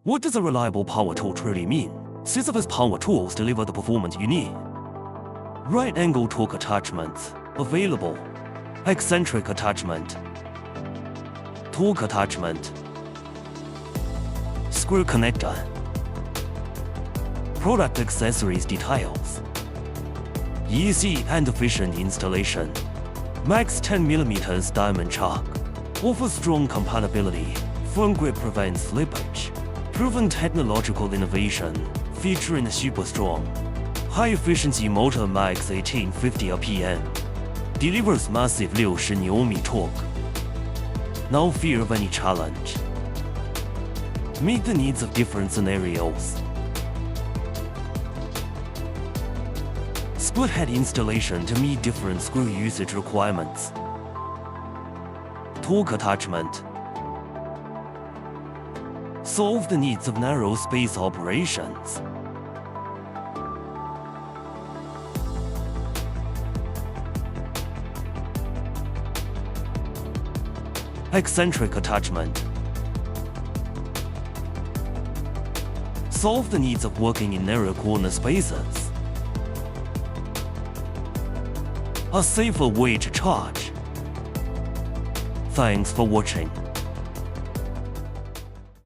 What does a reliable power tool truly mean? Cisivis Power Tools deliver the performance you need. Right angle torque attachments available. Eccentric attachment. Torque attachment. Screw connector. Product accessories details. Easy and efficient installation. Max 10mm diamond chuck. Offers strong compatibility. Firm grip prevents slippage. Proven technological innovation, featuring a super strong, high-efficiency motor max 1850 RPM. Delivers massive 60Nm torque. No fear of any challenge. Meet the needs of different scenarios. Split head installation to meet different screw usage requirements. Torque attachment. Solve the needs of narrow space operations. Eccentric attachment. Solve the needs of working in narrow corner spaces. A safer way to charge. Thanks for watching.